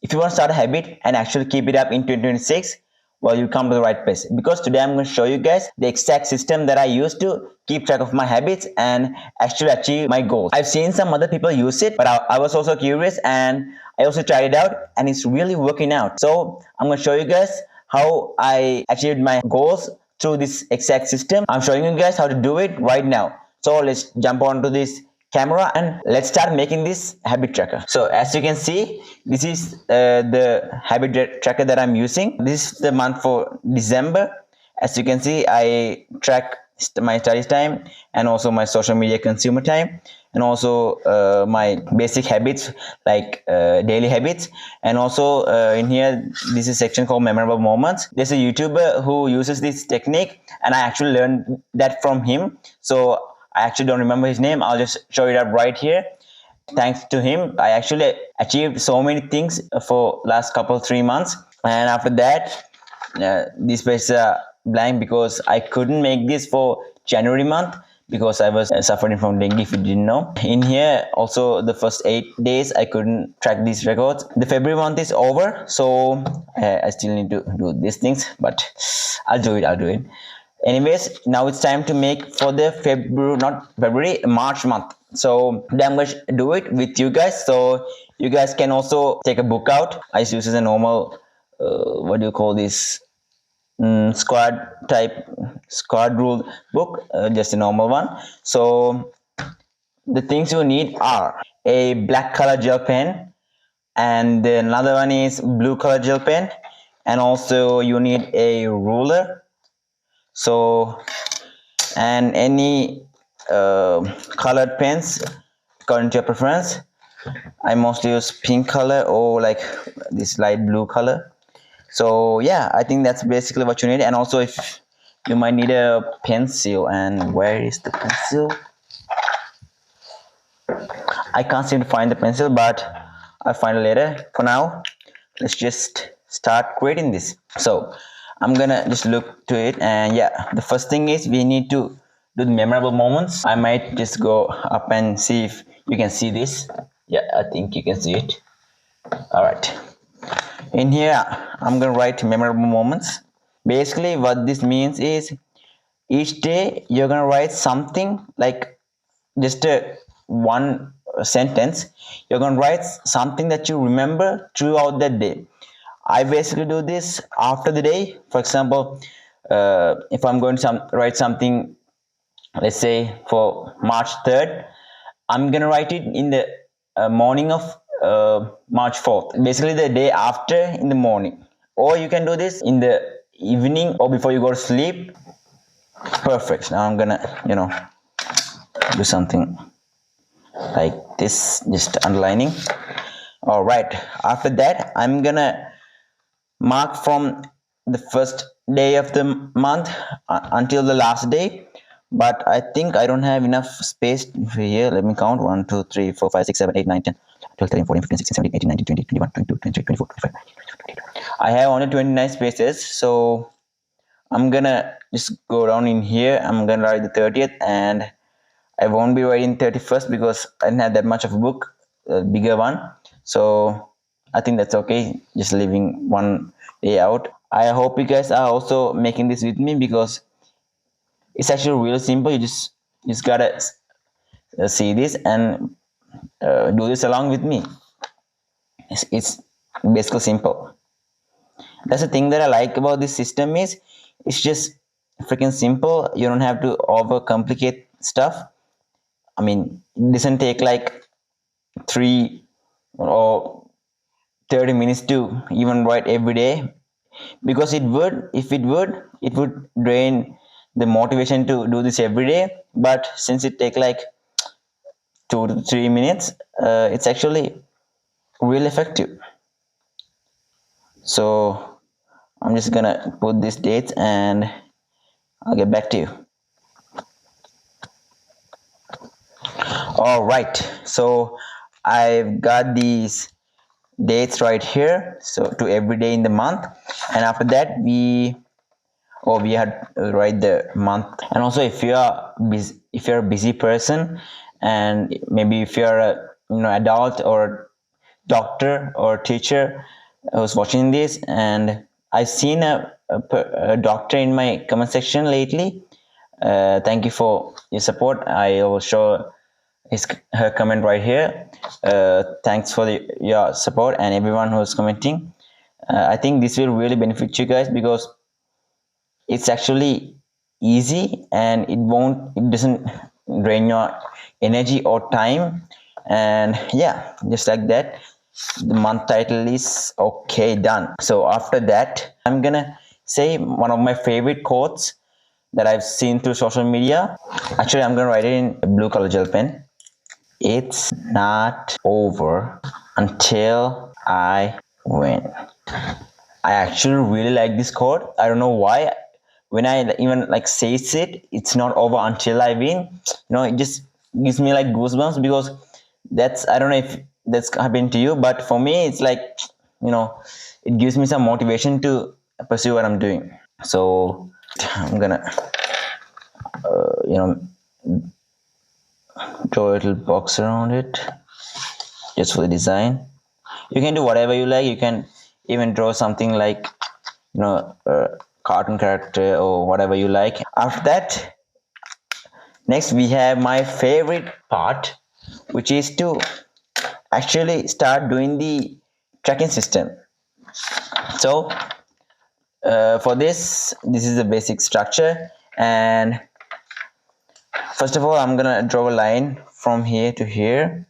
If you want to start a habit and actually keep it up in 2026, well, you come to the right place, because today I'm going to show you guys the exact system that I use to keep track of my habits and actually achieve my goals. I've seen some other people use it, but I was also curious and I also tried it out, and it's really working out. So I'm going to show you guys how I achieved my goals through this exact system. I'm showing you guys how to do it right now. So let's jump onto this camera and let's start making this habit tracker. So as you can see, this is the habit tracker that I'm using. This is the month for December. As you can see, I track my study time and also my social media consumer time, and also my basic habits like daily habits. And also in here, this is a section called memorable moments. There's a YouTuber who uses this technique, and I actually learned that from him. So I actually don't remember his name. I'll just show it up right here. Thanks to him, I actually achieved so many things for last couple 3 months. And after that, this was blank because I couldn't make this for January month because I was suffering from dengue, if you didn't know. In here also, the first 8 days I couldn't track these records. The February month is over, so I still need to do these things, but I'll do it. Anyways, now it's time to make for the March month. So I'm going to do it with you guys, so you guys can also take a book out. I use a normal what do you call this, squad rule book, just a normal one. So the things you need are a black color gel pen, and another one is blue color gel pen, and also you need a ruler. So, and any colored pens according to your preference. I mostly use pink color or like this light blue color. So yeah, I think that's basically what you need. And also, if you might need a pencil, and where is the pencil? I can't seem to find the pencil, but I'll find it later. For now, let's just start creating this. So I'm gonna just look to it, and yeah, the first thing is we need to do the memorable moments. I might just go up and see if you can see this. Yeah, I think you can see it. All right, in here I'm gonna write memorable moments. Basically what this means is each day you're gonna write something like just a one sentence. You're gonna write something that you remember throughout the day. I basically do this after the day. For example, if I'm going to write something, let's say for March 3rd, I'm gonna write it in the morning of March 4th, basically the day after in the morning. Or you can do this in the evening or before you go to sleep. Perfect. Now I'm gonna do something like this, just underlining. All right, after that I'm gonna mark from the first day of the month until the last day, but I think I don't have enough space here. Let me count: 1 2 3 4 5 6 7 8 9 10 12 13 14 15 16 17 18 19 20 21 22 23 24 25. I have only 29 spaces, so I'm gonna just go down in here. I'm gonna write the 30th, and I won't be writing 31st because I didn't have that much of a book, a bigger one. So I think that's okay, just leaving one day out. I hope you guys are also making this with me, because it's actually really simple. You just gotta see this and do this along with me. It's basically simple. That's the thing that I like about this system is it's just freaking simple. You don't have to overcomplicate stuff. I mean, it doesn't take like 3 or 30 minutes to even write every day, because if it would drain the motivation to do this every day. But since it take like 2 to 3 minutes, it's actually really effective. So I'm just gonna put these dates and I'll get back to you. All right, so I've got these dates right here, so to every day in the month. And after that we had write the month. And also, if you're a busy person, and maybe if you're a adult or doctor or teacher who's watching this, and I've seen a doctor in my comment section lately. Thank you for your support. I will show her comment right here. Thanks for your support and everyone who's commenting. I think this will really benefit you guys because it's actually easy and it doesn't drain your energy or time. And yeah, just like that, the month title is okay, done. So after that, I'm gonna say one of my favorite quotes that I've seen through social media. Actually, I'm gonna write it in a blue color gel pen. It's not over until I win. I actually really like this quote. I don't know why. When I even like says it, it's not over until I win. It just gives me like goosebumps because that's, I don't know if that's happened to you, but for me, it's like, it gives me some motivation to pursue what I'm doing. So I'm gonna, draw a little box around it just for the design. You can do whatever you like. You can even draw something like cartoon character or whatever you like. After that, next we have my favorite part, which is to actually start doing the tracking system. So for this is the basic structure, and first of all, I'm gonna draw a line from here to here.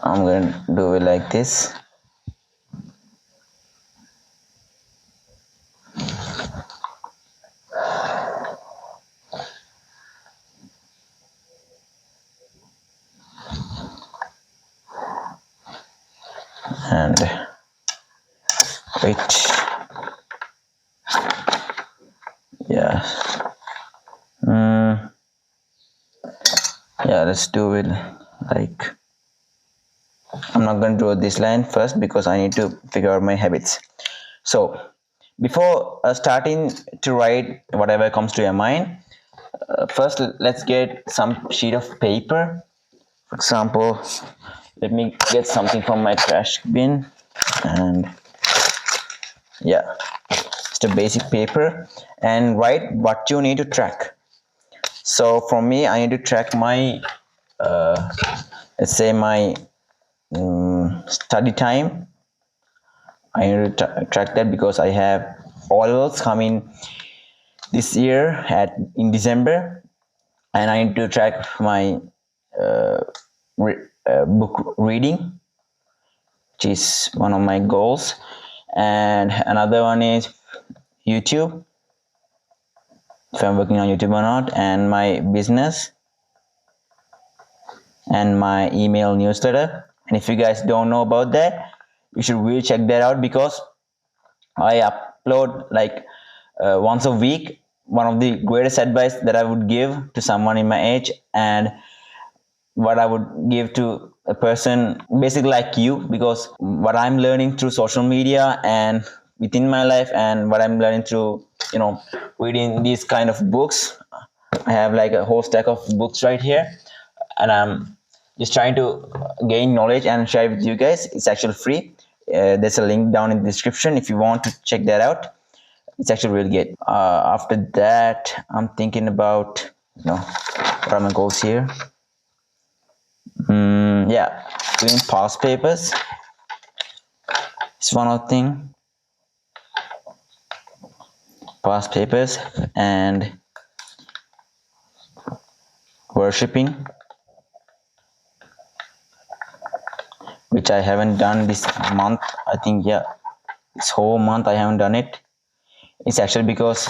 I'm gonna do it like this. And wait, yeah, yeah, let's do it like, I'm not going to draw this line first because I need to figure out my habits. So before starting to write whatever comes to your mind, first let's get some sheet of paper. For example, let me get something from my trash bin, and yeah, just a basic paper, and write what you need to track. So for me, I need to track my let's say my study time. I need to track that because I have orals coming this year in December, and I need to track my book reading, which is one of my goals. And another one is YouTube, if I'm working on YouTube or not, and my business, and my email newsletter. And if you guys don't know about that, you should really check that out because I upload like once a week. One of the greatest advice that I would give to someone in my age, and what I would give to a person basically like you, because what I'm learning through social media and within my life, and what I'm learning through reading these kind of books. I have like a whole stack of books right here, and I'm just trying to gain knowledge and share with you guys. It's actually free. There's a link down in the description if you want to check that out. It's actually really good. After that, I'm thinking about what are my goals here. Yeah, doing past papers is one of the thing. Past papers and worshipping, which I haven't done this month. I think, yeah, this whole month I haven't done it. It's actually because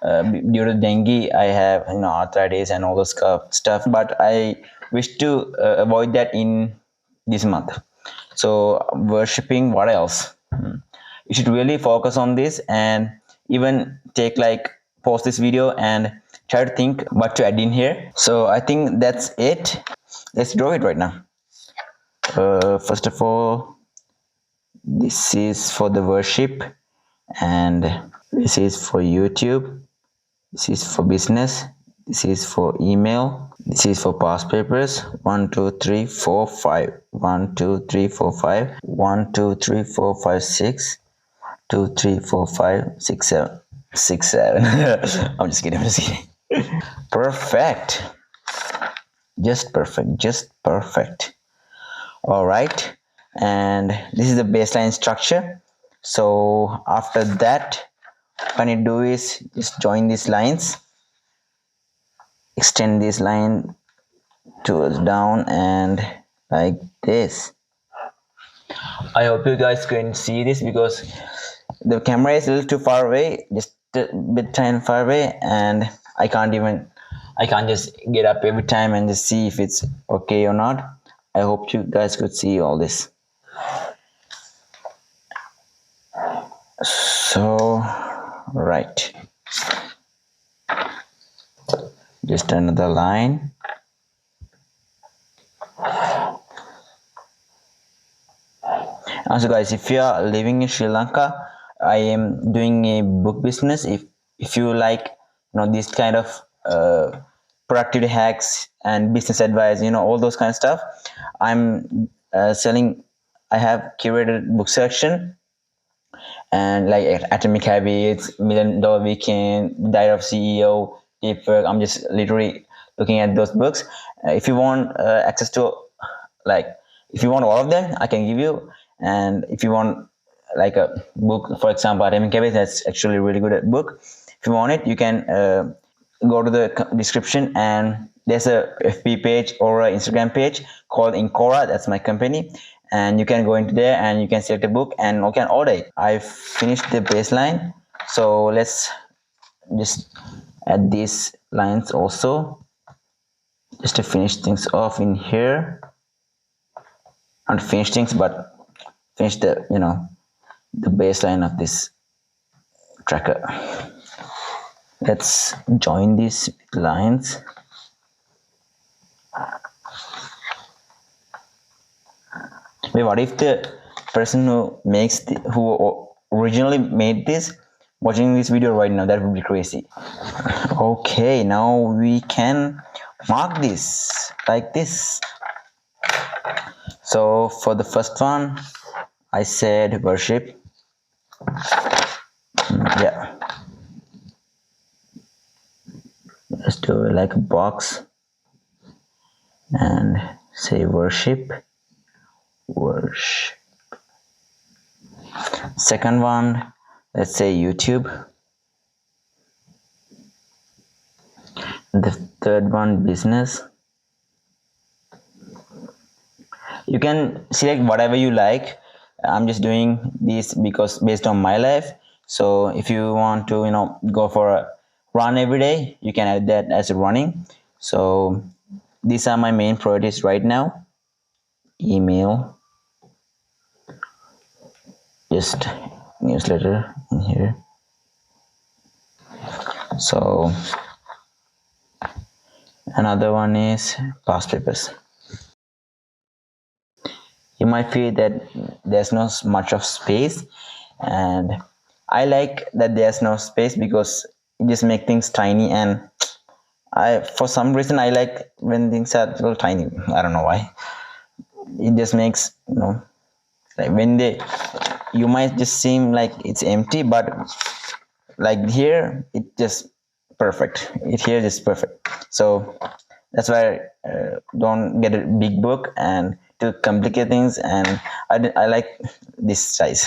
due to dengue, I have arthritis and all those stuff. But I wish to avoid that in this month. So worshipping, what else? You should really focus on this, and even take like pause this video and try to think what to add in here. So I think that's it. Let's draw it right now. First of all, this is for the worship, and this is for YouTube, this is for business, This is for email. This is for past papers. 1 2 3 4 5. 1 2 3 4 5. 1 2 3 4 5 6. 2 3 4 5 6 7. 6 7. I'm just kidding. I'm just kidding. Perfect. Just perfect. Just perfect. All right. And this is the baseline structure. So after that, what I need to do is just join these lines, extend this line towards down and like this. I hope you guys can see this because the camera is a little too far away, just a bit tiny far away, and I can't just get up every time and just see if it's okay or not. I hope you guys could see all this. So right, just another line. Also guys, if you are living in Sri Lanka, I am doing a book business. If you like, this kind of productivity hacks and business advice, all those kind of stuff, I'm selling. I have curated book section, and like Atomic Habits, $1 Million Weekend, Diary of CEO, Deep Work. I'm just literally looking at those books. If you want access to, like, if you want all of them, I can give you. And if you want like a book, for example, Atomic Habits, that's actually a really good book. If you want it, you can go to the description, and there's a FB page or an Instagram page called Incora. That's my company, and you can go into there and you can select a book and you can order it. I've finished the baseline, so let's just add these lines also, just to finish things off in here. Not finish things, but finish the the baseline of this tracker. Let's join these lines. Wait, what if the person who originally made this watching this video right now? That would be crazy. Okay, now we can mark this like this. So for the first one, I said worship. Yeah, let's do it like a box and say worship. Second one, let's say YouTube. The third one, business. You can select whatever you like. I'm just doing this because based on my life. So if you want to go for a run every day, you can add that as running. So these are my main priorities right now. Email, just newsletter in here. So another one is past papers. You might feel that there's not much of space, and I like that there's no space because it just makes things tiny, and for some reason I like when things are a little tiny. I don't know why. It just makes like when you might just seem like it's empty, but like here it just perfect. Here is perfect. So that's why I don't get a big book and to complicate things, and I like this size.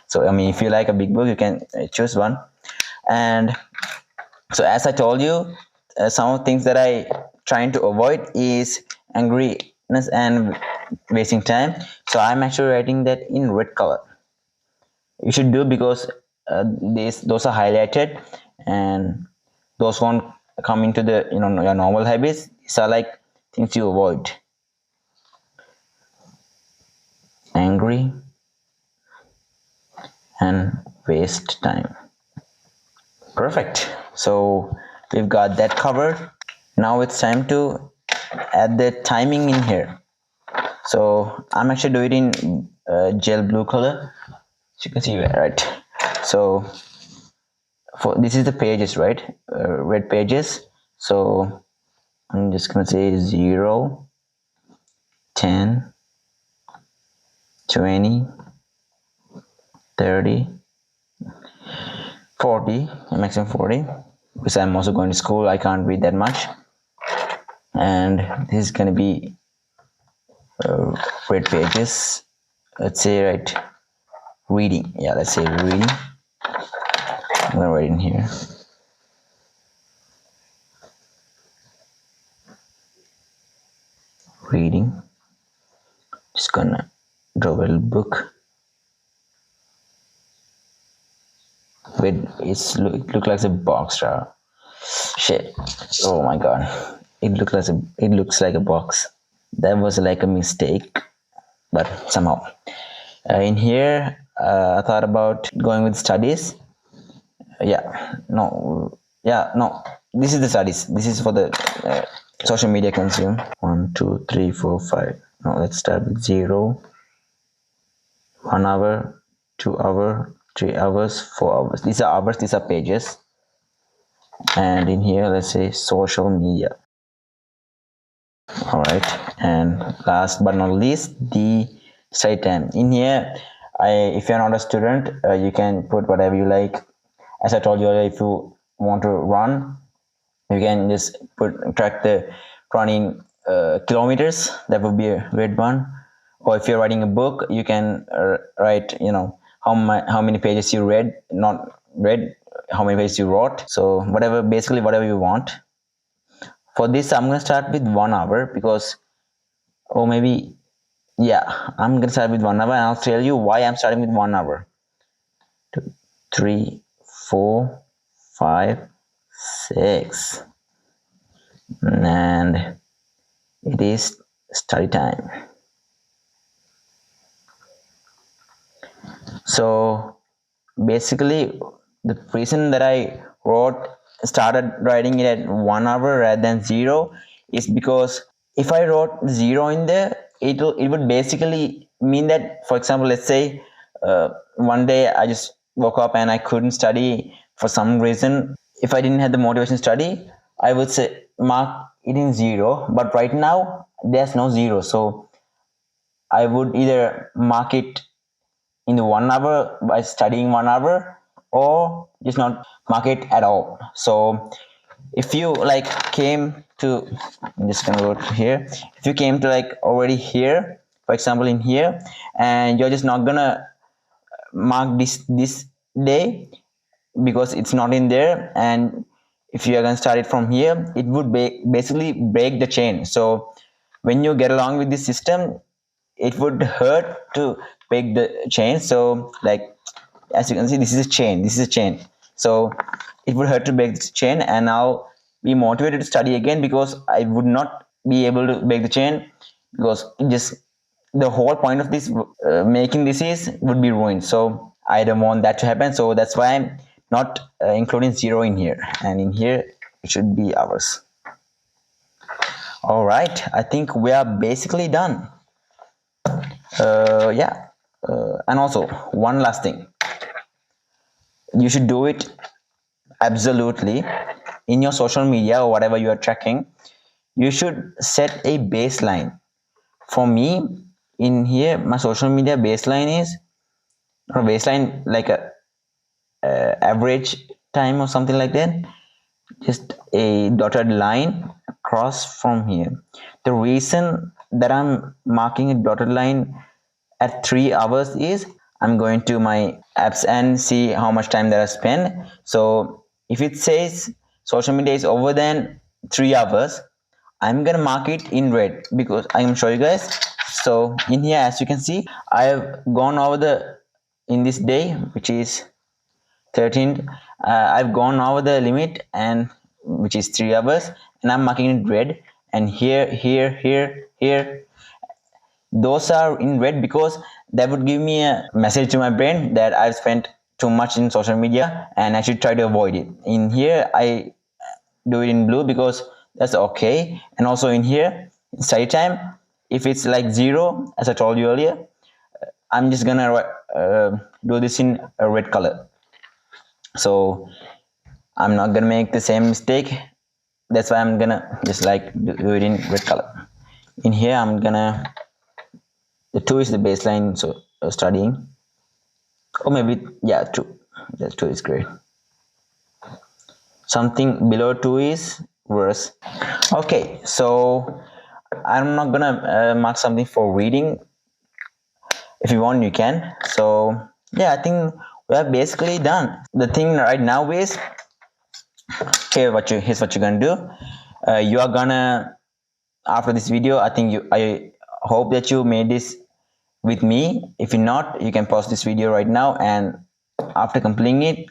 So I mean, if you like a big book, you can choose one. And so as I told you, some of the things that I trying to avoid is angriness and wasting time. So I'm actually writing that in red color. You should do because those are highlighted, and those won't come into the your normal habits. These are like things you avoid. Angry and waste time. Perfect. So we've got that covered. Now it's time to add the timing in here. So I'm actually doing it in gel blue color. So you can see that, right? So for this is the pages, right? Red pages. So I'm just gonna say 0, 10, 20, 30, 40, maximum 40, because I'm also going to school. I can't read that much. And this is gonna be red pages. Let's say right reading. Yeah, let's say reading. I'm gonna write in here. Reading. Just gonna draw a little book. Wait, it look like a box, right? Shit. Oh my god. It looks like a box. That was like a mistake, but somehow. In here, I thought about going with studies. No. This is the studies. This is for the social media consume. 1, 2, 3, 4, 5. No, let's start with 0. 1 hour, 2 hour, 3 hours, 4 hours. These are hours. These are pages. And in here, let's say social media. All right. And last but not least, the study time. In here, if you're not a student, you can put whatever you like. As I told you earlier, if you want to run, you can just track the running kilometers. That would be a great one. Or if you're writing a book, you can write, how many pages you read, not read, how many pages you wrote. So basically whatever you want. For this, I'm gonna start with 1 hour because, or maybe, yeah, I'm gonna start with 1 hour, and I'll tell you why I'm starting with 1 hour. 2, 3, 4, 5, 6, and it is study time. So basically, the reason that I started writing it at 1 hour rather than 0 is because if I wrote 0 in there, it would basically mean that, for example, let's say one day I just woke up and I couldn't study for some reason. If I didn't have the motivation to study, I would say mark it in 0. But right now there's no 0, so I would either mark it in the 1 hour by studying 1 hour, or just not mark it at all. So if you came to, I'm just gonna go to here. If you came to already here, for example in here, and you're just not gonna mark this day because it's not in there, and if you are going to start it from here, it would basically break the chain. So when you get along with this system, it would hurt to break the chain. So as you can see, this is a chain. So it would hurt to break this chain, and I'll be motivated to study again because I would not be able to break the chain, because the whole point of this making this is would be ruined. So I don't want that to happen. So that's why I'm not including 0 in here, and in here it should be hours. All right, I think we are basically done. And also one last thing, you should do it absolutely in your social media or whatever you are tracking. You should set a baseline. For me, in here, my social media baseline is, or baseline like a average time or something like that, just a dotted line across from here. The reason that I'm marking a dotted line at 3 hours is I'm going to my apps and see how much time that I spend. So if it says social media is over than 3 hours, I'm gonna mark it in red because I'm gonna show you guys. So in here, as you can see, I have gone over in this day, which is 13th, I've gone over the limit, and which is 3 hours, and I'm marking it red. And here, those are in red because that would give me a message to my brain that I've spent too much in social media and I should try to avoid it. In here, I do it in blue because that's okay. And also in here, study time, if it's 0, as I told you earlier, I'm just gonna do this in a red color. So I'm not gonna make the same mistake that's why I'm gonna just like do it in red color. In here I'm gonna, the 2 is the baseline, so studying, or maybe yeah 2, that 2 is great. Something below 2 is worse. Okay, so I'm not gonna mark something for reading. If you want you can. So yeah, I think we are basically done. The thing right now is, here's what you're gonna do. You are gonna, after this video, I hope that you made this with me. If you're not, you can pause this video right now, and after completing it,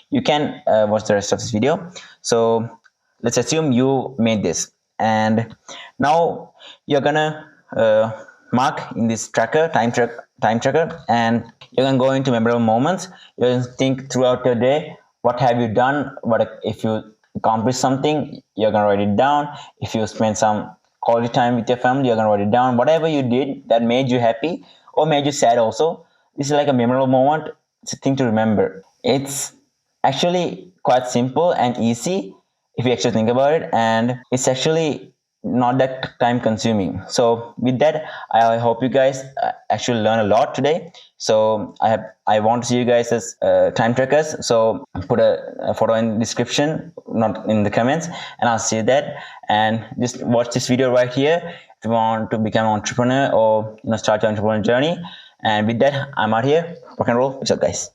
you can watch the rest of this video. So let's assume you made this, and now you're gonna mark in this tracker, time tracker, and you're gonna go into memorable moments. You're gonna think throughout your day, what have you done, what if you accomplished something, you're gonna write it down. If you spend some quality time with your family, you're gonna write it down. Whatever you did that made you happy or made you sad also, this is like a memorable moment. It's a thing to remember. It's actually quite simple and easy if you actually think about it, and it's actually not that time consuming. So with that, I hope you guys actually learn a lot today. So I want to see you guys as time trackers. So put a photo in the description, not in the comments, and I'll see that. And just watch this video right here if you want to become an entrepreneur or start your entrepreneurial journey. And with that, I'm out here. Rock and roll. What's up, guys?